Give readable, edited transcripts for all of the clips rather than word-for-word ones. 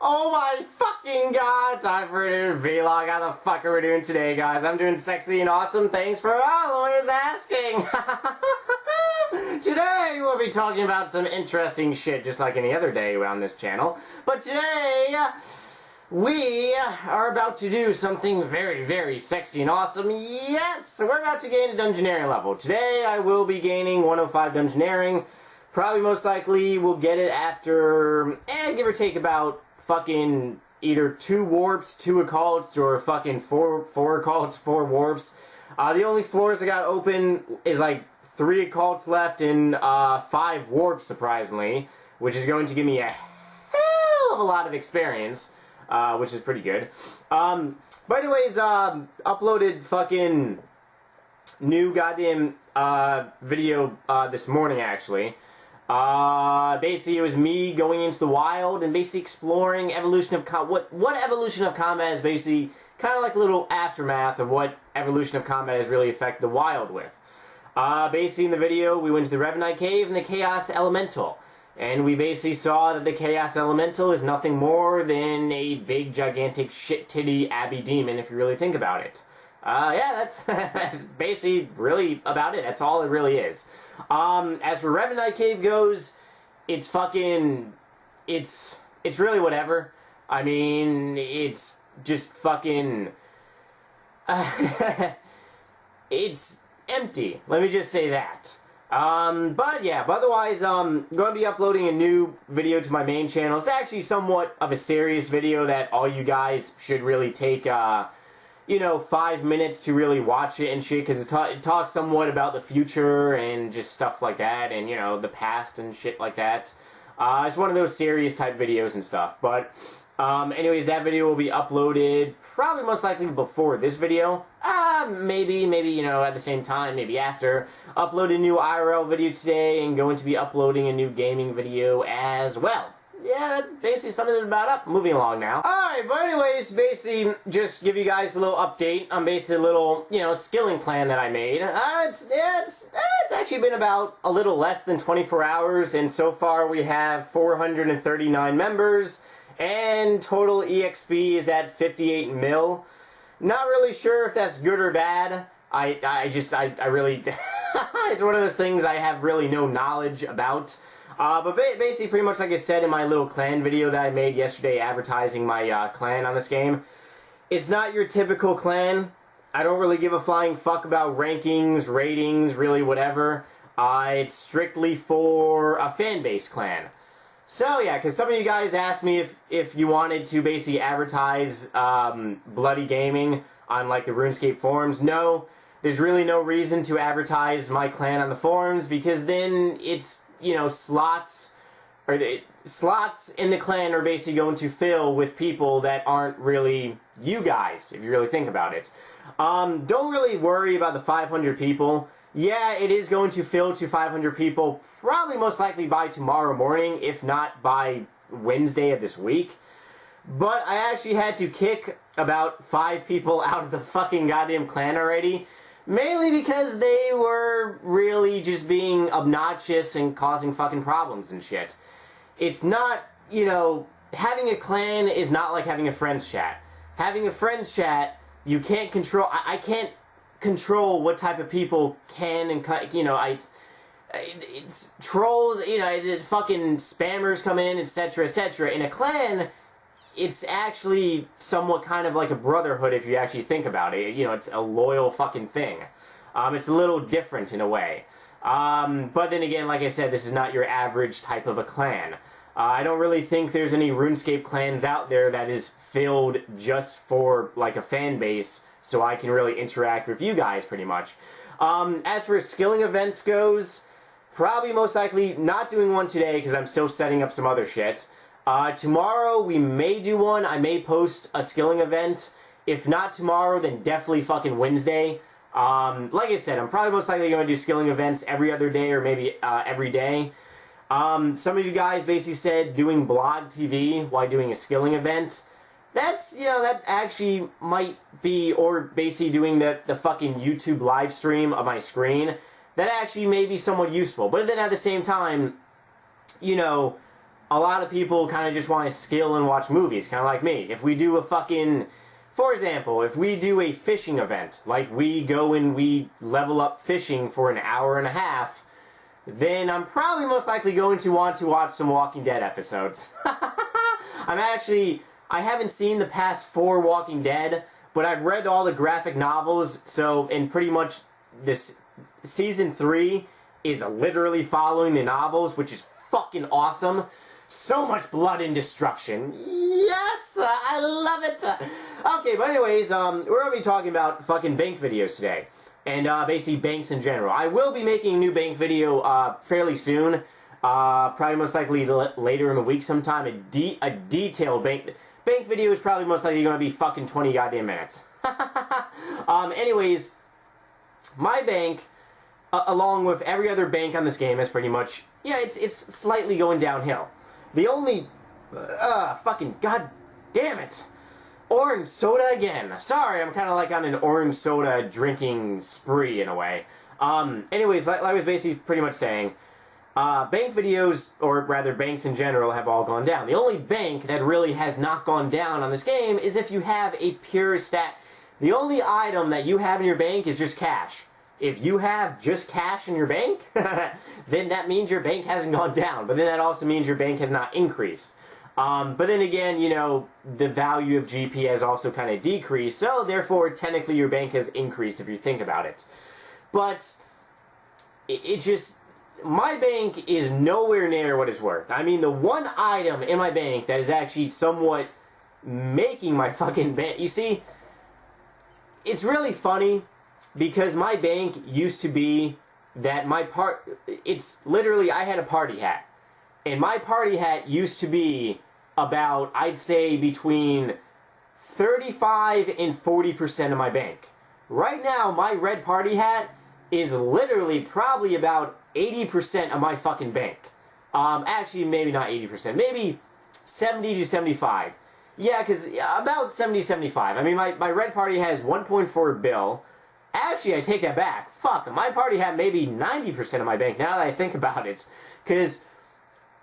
Oh my fucking god, time for a new vlog. How the fuck are we doing today, guys? I'm doing sexy and awesome. Thanks for always asking. Today we'll be talking about some interesting shit, just like any other day around this channel. But today, we are about to do something very, very sexy and awesome. Yes! We're about to gain a Dungeoneering level. Today I will be gaining 105 Dungeoneering. Probably most likely we'll get it after, give or take about fucking either 2 warps, 2 occults, or fucking 4 occults, 4 warps. The only floors I got open is like 3 occults left and 5 warps, surprisingly, which is going to give me a hell of a lot of experience, which is pretty good. By the way, uploaded fucking new goddamn video this morning, actually. Basically, it was me going into the wild and basically exploring evolution of what evolution of combat is basically kind of like a little aftermath of what evolution of combat has really affected the wild with. Basically, in the video, we went to the Revenite Cave and the Chaos Elemental. And we basically saw that the Chaos Elemental is nothing more than a big, gigantic, shit-titty Abbey demon, if you really think about it. Yeah, that's basically really about it. That's all it really is. As for Revenite Cave goes, it's fucking, it's really whatever. I mean, it's just fucking, it's empty. Let me just say that. But yeah, but otherwise, I'm going to be uploading a new video to my main channel. It's actually somewhat of a serious video that all you guys should really take, you know, 5 minutes to really watch it and shit, because it talks somewhat about the future and just stuff like that, and, you know, the past and shit like that. It's one of those serious type videos and stuff, but, anyways, that video will be uploaded probably most likely before this video. Maybe, you know, at the same time, maybe after. Upload a new IRL video today, and going to be uploading a new gaming video as well. Yeah, that basically sums it about up. Moving along now. Alright, but anyways, basically, just give you guys a little update on basically a little, you know, skilling plan that I made. It's actually been about a little less than 24 hours, and so far we have 439 members, and total EXP is at 58 mil. Not really sure if that's good or bad. I really, it's one of those things I have really no knowledge about. But basically, pretty much like I said in my little clan video that I made yesterday advertising my clan on this game, it's not your typical clan. I don't really give a flying fuck about rankings, ratings, really whatever. It's strictly for a fan-based clan. So yeah, because some of you guys asked me if you wanted to basically advertise Bloody Gaming on like the Runescape forums. No, there's really no reason to advertise my clan on the forums, because then it's, you know, slots in the clan are basically going to fill with people that aren't really you guys, if you really think about it. Don't really worry about the 500 people. Yeah, it is going to fill to 500 people, probably most likely by tomorrow morning, if not by Wednesday of this week. But I actually had to kick about 5 people out of the fucking goddamn clan already. Mainly because they were really just being obnoxious and causing fucking problems and shit. It's not, you know, having a clan is not like having a friends chat. Having a friends chat, you can't control, I can't control what type of people can and, you know, it's trolls, you know, fucking spammers come in, etc., etc. In a clan, it's actually somewhat kind of like a brotherhood if you actually think about it. You know, it's a loyal fucking thing. It's a little different in a way. But then again, like I said, this is not your average type of a clan. I don't really think there's any RuneScape clans out there that is filled just for like a fan base, so I can really interact with you guys pretty much. As for skilling events goes, probably most likely not doing one today because I'm still setting up some other shit. Tomorrow we may do one. I may post a skilling event. If not tomorrow, then definitely fucking Wednesday. Like I said, I'm probably most likely going to do skilling events every other day or maybe every day. Some of you guys basically said doing blog TV while doing a skilling event. That's, you know, that actually might be, or basically doing the fucking YouTube live stream of my screen. That actually may be somewhat useful. But then at the same time, you know, a lot of people kind of just want to skill and watch movies, kind of like me. If we do a fucking... For example, if we do a fishing event, like we go and we level up fishing for an hour and a half, then I'm probably most likely going to want to watch some Walking Dead episodes. I haven't seen the past 4 Walking Dead, but I've read all the graphic novels, so, and pretty much this season 3 is literally following the novels, which is fucking awesome. So much blood and destruction. Yes! I love it! Okay, but anyways, we're gonna be talking about fucking bank videos today. And basically banks in general. I will be making a new bank video fairly soon. Probably most likely later in the week sometime. A detailed bank video is probably most likely going to be fucking 20 goddamn minutes. Anyways, my bank, along with every other bank on this game, is pretty much, yeah, it's slightly going downhill. The only, fucking god damn it. Orange soda again. Sorry, I'm kind of like on an orange soda drinking spree in a way. Anyways, like I was basically pretty much saying, bank videos, or rather banks in general, have all gone down. The only bank that really has not gone down on this game is if you have a pure stat. The only item that you have in your bank is just cash. If you have just cash in your bank, then that means your bank hasn't gone down. But then that also means your bank has not increased. But then again, you know, the value of GP has also kind of decreased, so therefore, technically, your bank has increased if you think about it. But it just... My bank is nowhere near what it's worth. I mean, the one item in my bank that is actually somewhat making my fucking bank... You see, it's really funny, because my bank used to be that it's literally, I had a party hat. And my party hat used to be about, I'd say, between 35 and 40% of my bank. Right now, my red party hat is literally probably about 80% of my fucking bank. Actually, maybe not 80%. Maybe 70 to 75. Yeah, because about 70 to 75. I mean, my red party has 1.4 bill. Actually, I take that back. Fuck, my party hat maybe 90% of my bank, now that I think about it. Because...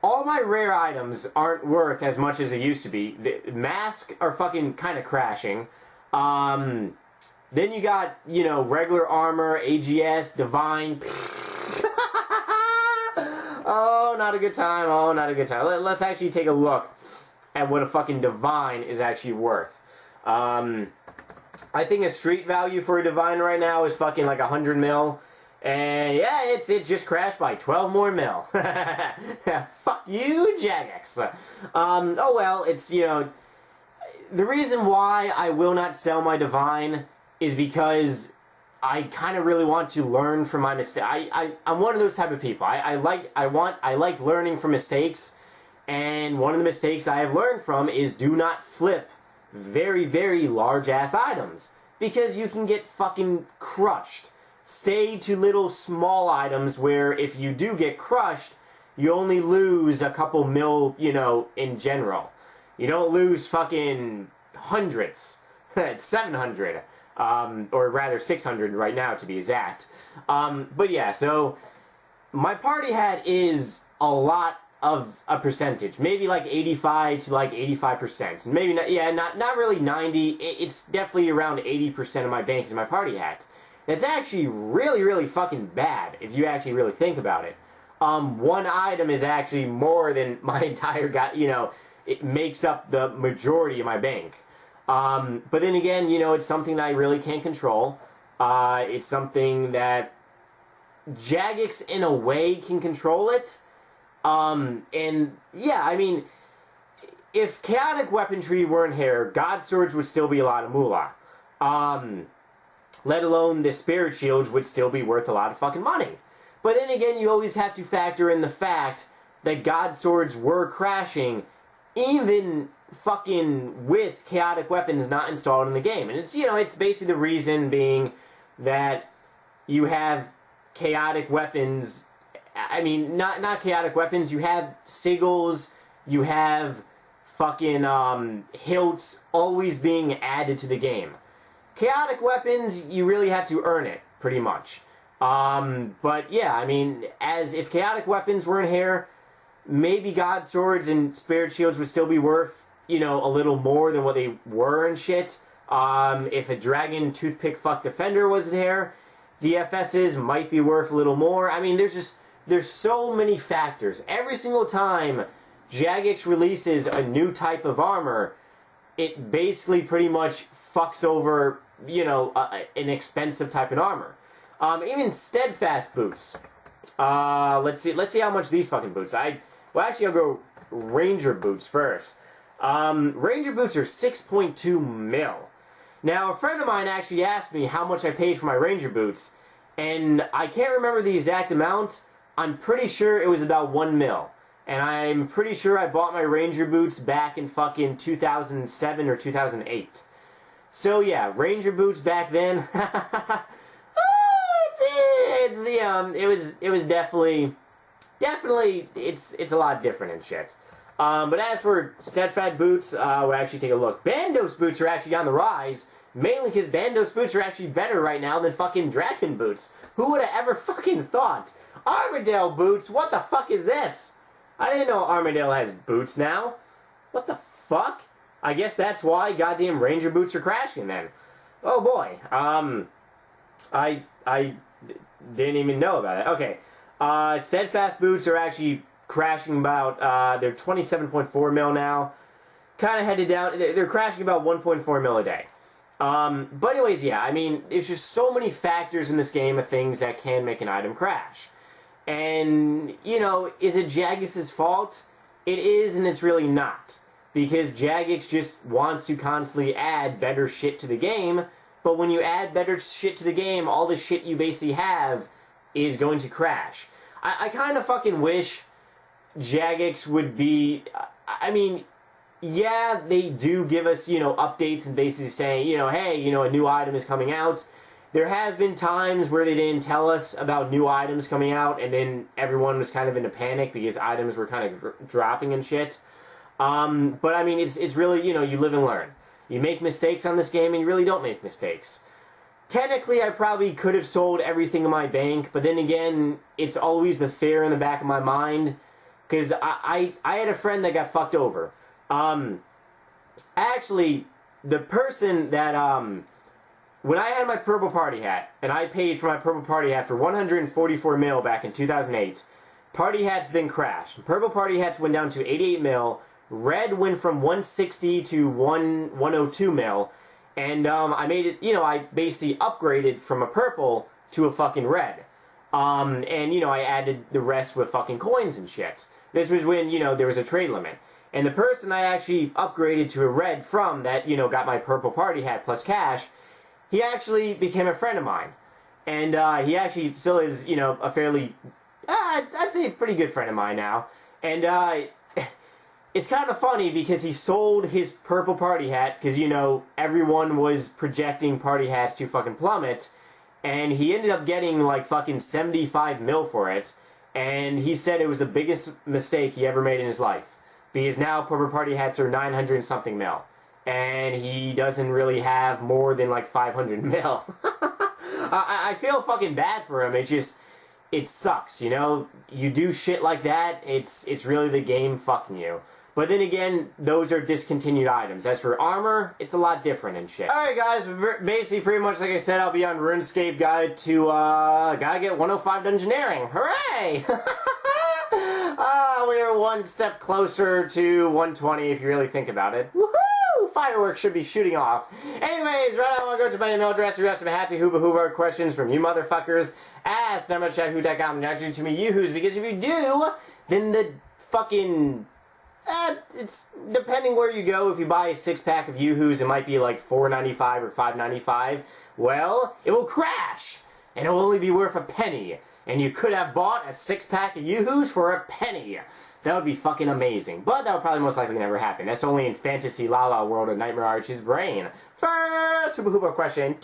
all my rare items aren't worth as much as they used to be. The masks are fucking kind of crashing. Then you got, you know, regular armor, AGS, divine. Oh, not a good time. Oh, not a good time. Let's actually take a look at what a fucking divine is actually worth. I think a street value for a divine right now is fucking like 100 mil. And yeah, it just crashed by 12 more mil. Fuck you, Jagex. Oh well, it's, you know, the reason why I will not sell my divine is because I kind of really want to learn from my mistakes. I'm one of those type of people. I like learning from mistakes, and one of the mistakes I have learned from is do not flip very, very large ass items, because you can get fucking crushed. Stay to little small items where if you do get crushed, you only lose a couple mil, you know, in general. You don't lose fucking hundreds. It's 700. Or rather 600 right now to be exact. But yeah, so my party hat is a lot of a percentage. Maybe like 85 to like 85%. Maybe not, yeah, not really 90. It's definitely around 80% of my bank is my party hat. That's actually really, really fucking bad, if you actually really think about it. One item is actually more than my entire, you know, it makes up the majority of my bank. But then again, you know, it's something that I really can't control. It's something that Jagex, in a way, can control it. And, yeah, I mean, if chaotic weaponry weren't here, God Swords would still be a lot of moolah. Let alone the spirit shields would still be worth a lot of fucking money. But then again, you always have to factor in the fact that God Swords were crashing even fucking with chaotic weapons not installed in the game. And it's, you know, it's basically the reason being that you have chaotic weapons. I mean, not chaotic weapons, you have sigils, you have fucking hilts always being added to the game. Chaotic weapons, you really have to earn it, pretty much. But yeah, I mean, as if chaotic weapons weren't here, maybe God Swords and Spirit Shields would still be worth, you know, a little more than what they were and shit. If a Dragon Toothpick Fuck Defender was there, DFSs might be worth a little more. I mean, there's so many factors. Every single time Jagex releases a new type of armor, it basically pretty much fucks over, you know, an expensive type of armor. Even Steadfast boots. Let's see how much these fucking boots. Well, actually, I'll go Ranger boots first. Ranger boots are 6.2 mil. Now, a friend of mine actually asked me how much I paid for my Ranger boots, and I can't remember the exact amount. I'm pretty sure it was about 1 mil. And I'm pretty sure I bought my Ranger boots back in fucking 2007 or 2008. So yeah, Ranger boots back then. It was definitely it's a lot different and shit. But as for Steadfast boots, we'll actually take a look. Bandos boots are actually on the rise, mainly because Bandos boots are actually better right now than fucking Dragon boots. Who would have ever fucking thought? Armadale boots? What the fuck is this? I didn't know Armadale has boots now. What the fuck? I guess that's why goddamn Ranger boots are crashing then. Oh boy. I didn't even know about it. Okay. Steadfast boots are actually crashing about, they're 27.4 mil now. Kind of headed down. They're crashing about 1.4 mil a day. But anyways, yeah, I mean, there's just so many factors in this game of things that can make an item crash. And, you know, is it Jagex's fault? It is, and it's really not. Because Jagex just wants to constantly add better shit to the game, but when you add better shit to the game, all the shit you basically have is going to crash. I kind of fucking wish Jagex would be... I mean, yeah, they do give us, you know, updates and basically saying, you know, hey, you know, a new item is coming out. There has been times where they didn't tell us about new items coming out, and then everyone was kind of in a panic because items were kind of dropping and shit. But I mean, it's really, you know, you live and learn. You make mistakes on this game, and you really don't make mistakes. Technically, I probably could have sold everything in my bank, but then again, it's always the fear in the back of my mind, because I had a friend that got fucked over. Actually, the person that, when I had my purple party hat, and I paid for my purple party hat for 144 mil back in 2008, party hats then crashed. Purple party hats went down to 88 mil, red went from 160 to 102 mil, and I made it, you know, I basically upgraded from a purple to a fucking red. And, you know, I added the rest with fucking coins and shit. This was when, you know, there was a trade limit. And the person I actually upgraded to a red from that, you know, got my purple party hat plus cash, he actually became a friend of mine. And he actually still is, you know, a fairly, I'd say a pretty good friend of mine now. And it's kind of funny because he sold his purple party hat because, you know, everyone was projecting party hats to fucking plummet. And he ended up getting like fucking 75 mil for it. And he said it was the biggest mistake he ever made in his life. Because now purple party hats are 900 and something mil. And he doesn't really have more than like 500 mil. I feel fucking bad for him. It sucks, you know? You do shit like that, it's really the game fucking you. But then again, those are discontinued items. As for armor, it's a lot different and shit. Alright guys, basically pretty much like I said, I'll be on RuneScape Guide to, gotta get 105 Dungeoneering. Hooray! We're one step closer to 120 if you really think about it. Woohoo! Fireworks should be shooting off. Anyways, right now I want to go to my email address. We have some happy hooba hooba questions from you motherfuckers. Ask number@yahoo.com, not you to me yoo-hoos, because if you do, then the fucking... it's depending where you go. If you buy a 6-pack of yoo-hoos, it might be like $4.95 or $5.95. Well, it will crash, and it will only be worth a penny. And you could have bought a 6-pack of yoo-hoos for a penny. That would be fucking amazing. But that would probably most likely never happen. That's only in fantasy la-la world of Nightmare Arch's brain. First hooba hooba question.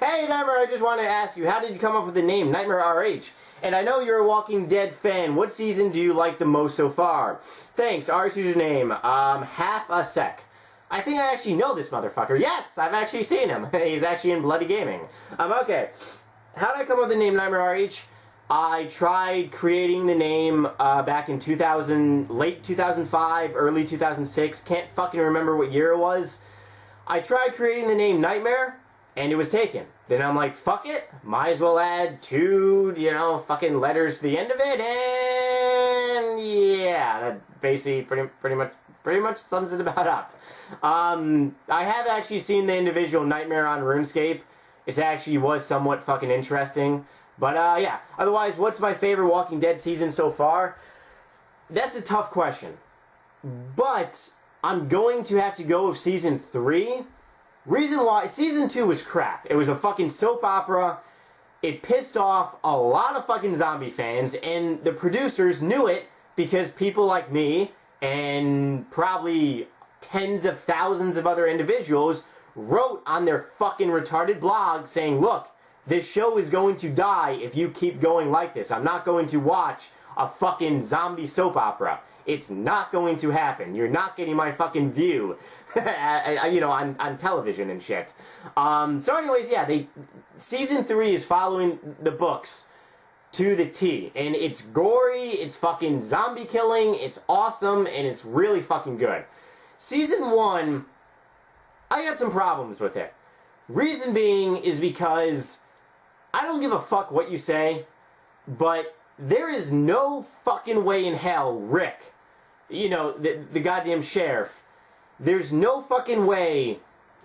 Hey Nightmare, I just want to ask you, how did you come up with the name Nightmare RH? And I know you're a Walking Dead fan. What season do you like the most so far? Thanks. Our username, half a sec. I think I actually know this motherfucker. Yes, I've actually seen him. He's actually in Bloody Gaming. Okay. How did I come up with the name Nightmare RH? I tried creating the name back in late 2005, early 2006. Can't fucking remember what year it was. I tried creating the name Nightmare, and it was taken. Then I'm like, fuck it, might as well add 2, fucking letters to the end of it, and yeah, that basically pretty much sums it about up. I have actually seen the individual Nightmare on RuneScape. It actually was somewhat fucking interesting. But yeah, otherwise, what's my favorite Walking Dead season so far? That's a tough question. But I'm going to have to go with season 3. Reason why, season 2 was crap. It was a fucking soap opera. It pissed off a lot of fucking zombie fans, and the producers knew it because people like me and probably tens of thousands of other individuals wrote on their fucking retarded blog saying, look, this show is going to die if you keep going like this. I'm not going to watch a fucking zombie soap opera. It's not going to happen. You're not getting my fucking view, on television and shit. So anyways, yeah, season 3 is following the books to the T. And it's gory, it's fucking zombie killing, it's awesome, and it's really fucking good. Season 1, I got some problems with it. Reason being is because I don't give a fuck what you say, but there is no fucking way in hell Rick, the goddamn sheriff, there's no fucking way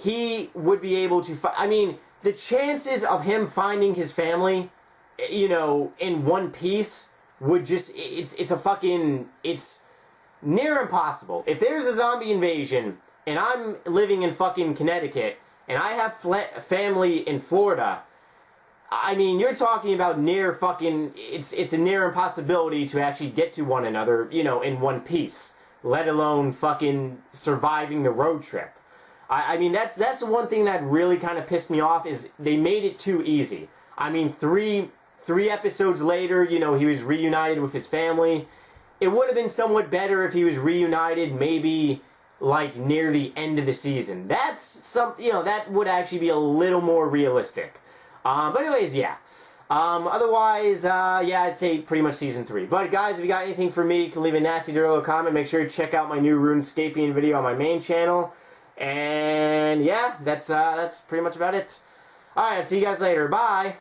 he would be able to I mean, the chances of him finding his family, in one piece would just, it's near impossible. If there's a zombie invasion, and I'm living in fucking Connecticut, and I have family in Florida, I mean, you're talking about near fucking, it's a near impossibility to actually get to one another, in one piece, let alone fucking surviving the road trip. I mean, that's the one thing that really kind of pissed me off, is they made it too easy. I mean, three episodes later, he was reunited with his family. It would have been somewhat better if he was reunited maybe like near the end of the season. That's that would actually be a little more realistic. But anyways, yeah. Otherwise, yeah, I'd say pretty much season 3. But guys, if you got anything for me, you can leave a nasty dirty little comment. Make sure to check out my new RuneScapian video on my main channel. And yeah, that's pretty much about it. Alright, see you guys later. Bye!